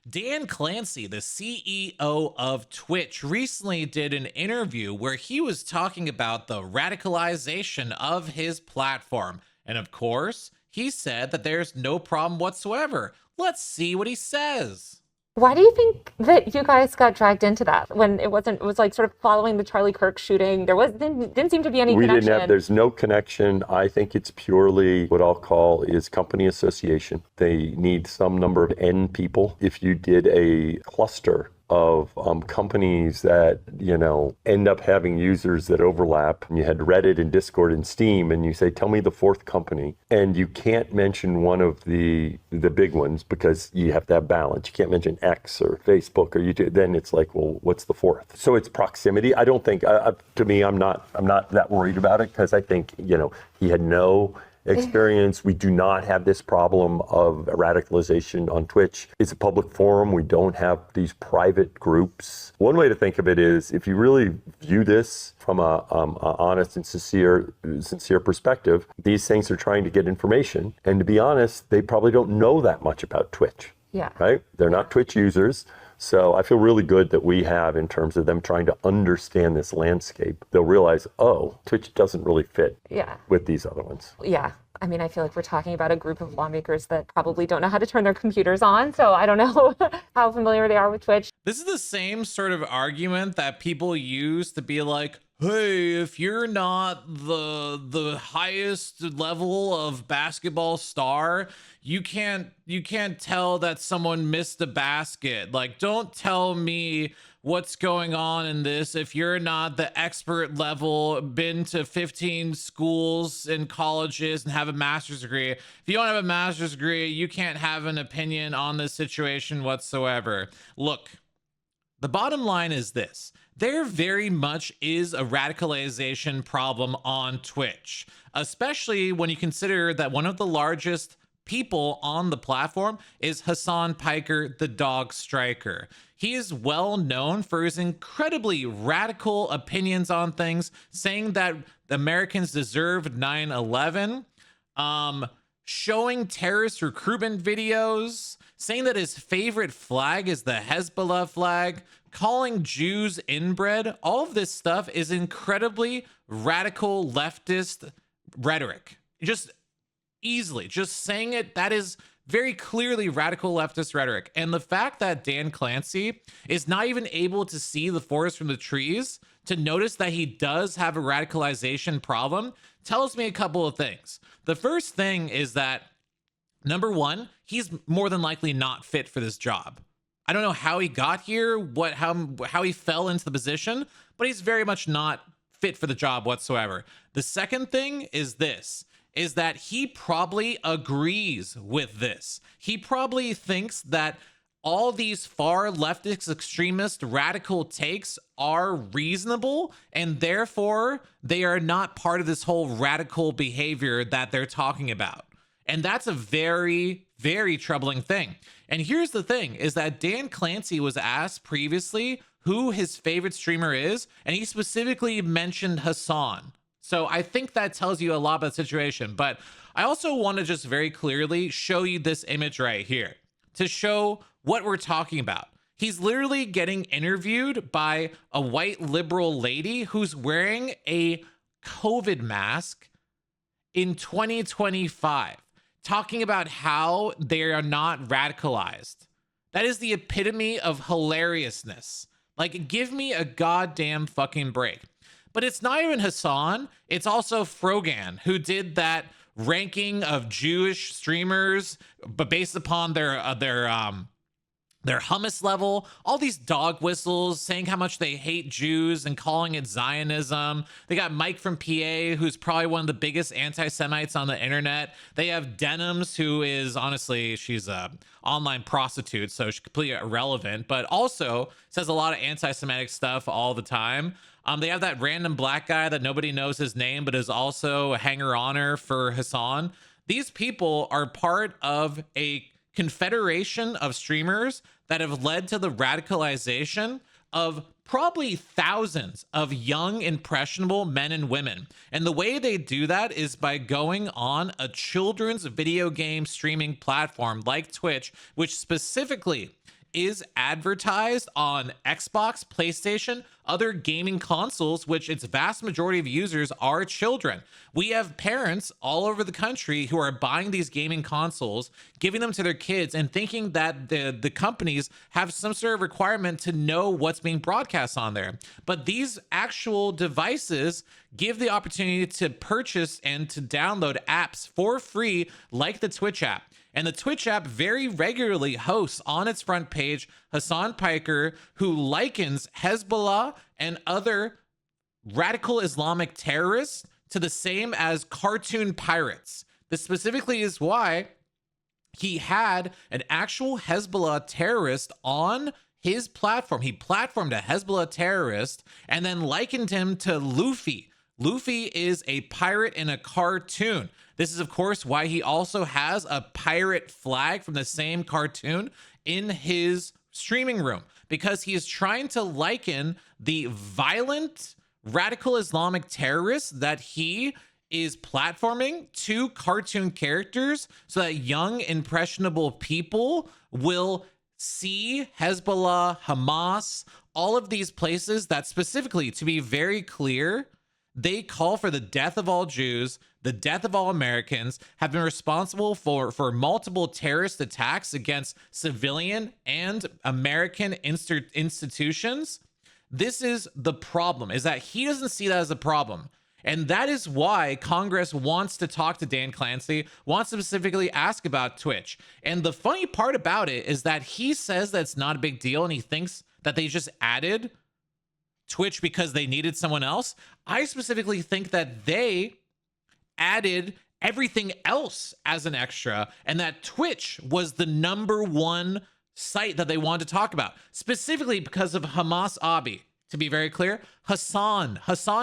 Dan Clancy, the CEO of Twitch, recently did an interview where he was talking about the radicalization of his platform. And of course, he said that there's no problem whatsoever. Let's see what he says. Why do you think that you guys got dragged into that when it wasn't, it was like sort of following the Charlie Kirk shooting? Didn't seem to be any We connection. didn't have, there's no connection. I think it's purely what I'll call is company association. They need some number of N people. If you did a cluster of companies that, end up having users that overlap, and you had Reddit and Discord and Steam, and you say, tell me the fourth company, and you can't mention one of the big ones because you have to have balance. You can't mention X or Facebook or YouTube. Then it's like, well, what's the fourth? So it's proximity. I don't think, to me, I'm not that worried about it because I think, he had no experience. We do not have this problem of radicalization on Twitch. It's a public forum. We don't have these private groups. One way to think of it is if you really view this from a honest and sincere perspective, these things are trying to get information. And to be honest, they probably don't know that much about Twitch. Yeah. Right? They're not Twitch users. So I feel really good that we have in terms of them trying to understand this landscape. They'll realize, oh, Twitch doesn't really fit with these other ones. Yeah. I mean, I feel like we're talking about a group of lawmakers that probably don't know how to turn their computers on. So I don't know how familiar they are with Twitch. This is the same sort of argument that people use to be like, hey, if you're not the highest level of basketball star, you can't tell that someone missed a basket. Like, don't tell me what's going on in this if you're not the expert level, been to 15 schools and colleges and have a master's degree. If you don't have a master's degree, you can't have an opinion on this situation whatsoever. Look, the bottom line is this. There very much is a radicalization problem on Twitch, especially when you consider that one of the largest people on the platform is Hassan Piker, the dog striker. He is well known for his incredibly radical opinions on things, saying that Americans deserved 9/11, showing terrorist recruitment videos, saying that his favorite flag is the Hezbollah flag, calling Jews inbred. All of this stuff is incredibly radical leftist rhetoric. Just easily, just saying it, that is very clearly radical leftist rhetoric. And the fact that Dan Clancy is not even able to see the forest from the trees to notice that he does have a radicalization problem tells me a couple of things. The first thing is that, number one, he's more than likely not fit for this job. I don't know how he got here, how he fell into the position, but he's very much not fit for the job whatsoever. The second thing is this, is that he probably agrees with this. He probably thinks that all these far leftist extremist radical takes are reasonable, and therefore they are not part of this whole radical behavior that they're talking about. And that's a very, very troubling thing. And here's the thing, is that Dan Clancy was asked previously who his favorite streamer is, and he specifically mentioned Hassan. So I think that tells you a lot about the situation. But I also want to just very clearly show you this image right here to show what we're talking about. He's literally getting interviewed by a white liberal lady who's wearing a COVID mask in 2025, talking about how they are not radicalized. That is the epitome of hilariousness. Like, give me a goddamn fucking break. But it's not even Hassan. It's also Frogan, who did that ranking of Jewish streamers, but based upon their hummus level, all these dog whistles saying how much they hate Jews and calling it Zionism. They got Mike from PA, who's probably one of the biggest anti-Semites on the internet. They have Denims, who is, honestly, she's a online prostitute, so she's completely irrelevant, but also says a lot of anti-Semitic stuff all the time. They have that random black guy that nobody knows his name, but is also a hanger-oner for Hassan. These people are part of a confederation of streamers that have led to the radicalization of probably thousands of young, impressionable men and women. And the way they do that is by going on a children's video game streaming platform like Twitch, which specifically is advertised on Xbox, PlayStation, other gaming consoles, which its vast majority of users are children. We have parents all over the country who are buying these gaming consoles, giving them to their kids, and thinking that the companies have some sort of requirement to know what's being broadcast on there. But these actual devices give the opportunity to purchase and to download apps for free, like the Twitch app. And the Twitch app very regularly hosts on its front page Hassan Piker, who likens Hezbollah and other radical Islamic terrorists to the same as cartoon pirates. This specifically is why he had an actual Hezbollah terrorist on his platform. He platformed a Hezbollah terrorist and then likened him to Luffy. Luffy is a pirate in a cartoon. This is, of course, why he also has a pirate flag from the same cartoon in his streaming room, because he is trying to liken the violent radical Islamic terrorists that he is platforming to cartoon characters so that young, impressionable people will see Hezbollah, Hamas, all of these places that specifically, to be very clear, they call for the death of all Jews, the death of all Americans, have been responsible for multiple terrorist attacks against civilian and American institutions. This is the problem, is that he doesn't see that as a problem. And that is why Congress wants to talk to Dan Clancy, wants to specifically ask about Twitch. And the funny part about it is that he says that it's not a big deal and he thinks that they just added Twitch because they needed someone else. I specifically think that they added everything else as an extra, and that Twitch was the #1 site that they wanted to talk about, specifically because of Hamas Abi. To be very clear, Hassan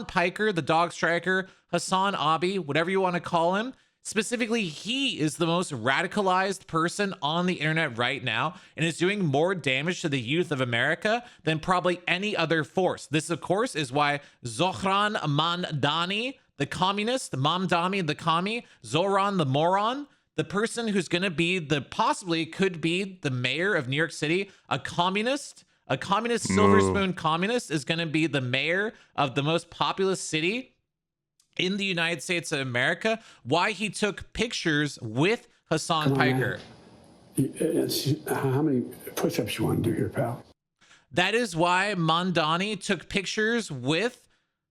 Piker, the dog striker, Hassan Abi, whatever you want to call him, specifically, he is the most radicalized person on the internet right now and is doing more damage to the youth of America than probably any other force. This, of course, is why Zohran Mamdani, the communist, Mamdani, the commie, Zoran, the moron, the person who's going to be possibly could be the mayor of New York City, a communist silver spoon communist, is going to be the mayor of the most populous city in the United States of America. Why he took pictures with Hassan Piker. How many push-ups you want to do here, pal? That is why Mamdani took pictures with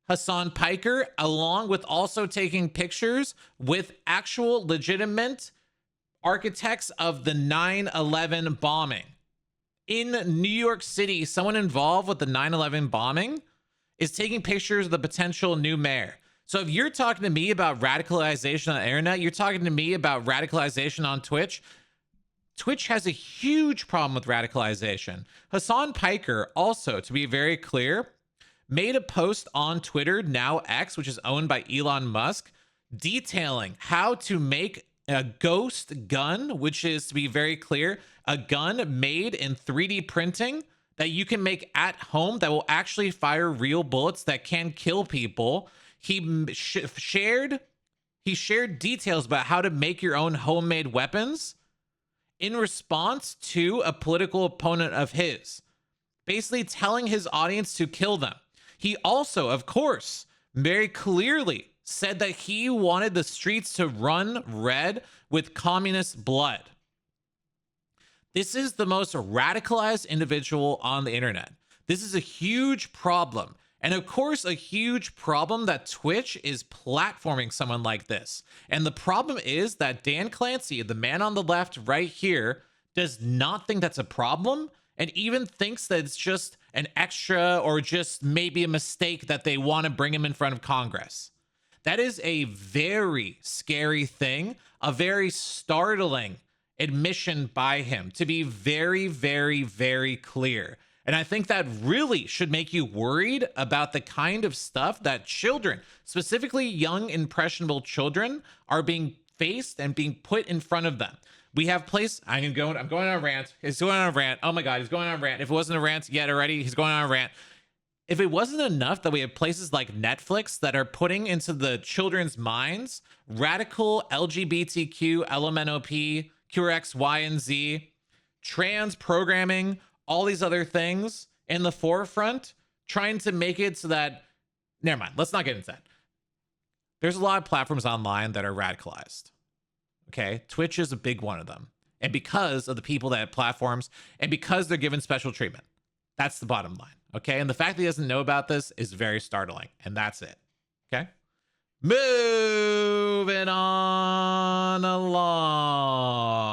Hassan Piker, along with also taking pictures with actual legitimate architects of the 9/11 bombing. In New York City, someone involved with the 9/11 bombing is taking pictures of the potential new mayor. So if you're talking to me about radicalization on the internet, you're talking to me about radicalization on Twitch. Twitch has a huge problem with radicalization. Hassan Piker also, to be very clear, made a post on Twitter, now X, which is owned by Elon Musk, detailing how to make a ghost gun, which is, to be very clear, a gun made in 3D printing that you can make at home that will actually fire real bullets that can kill people. He shared details about how to make your own homemade weapons in response to a political opponent of his, basically telling his audience to kill them. He also, of course, very clearly said that he wanted the streets to run red with communist blood. This is the most radicalized individual on the internet. This is a huge problem. And of course, a huge problem that Twitch is platforming someone like this. And the problem is that Dan Clancy, the man on the left right here, does not think that's a problem, and even thinks that it's just an extra or just maybe a mistake that they want to bring him in front of Congress. That is a very scary thing, a very startling admission by him, to be very, very, very clear. And I think that really should make you worried about the kind of stuff that children, specifically young, impressionable children, are being faced and being put in front of them. We have I'm going on a rant. He's going on a rant. Oh my God, he's going on a rant. If it wasn't a rant yet already, he's going on a rant. If it wasn't enough that we have places like Netflix that are putting into the children's minds radical LGBTQ, LMNOP, QRX, Y, and Z, trans programming, all these other things in the forefront, trying to make it so that, never mind, let's not get into that. There's a lot of platforms online that are radicalized. Okay, Twitch is a big one of them. And because of the people that have platforms and because they're given special treatment. That's the bottom line. Okay, and the fact that he doesn't know about this is very startling. And that's it. Okay, moving on along.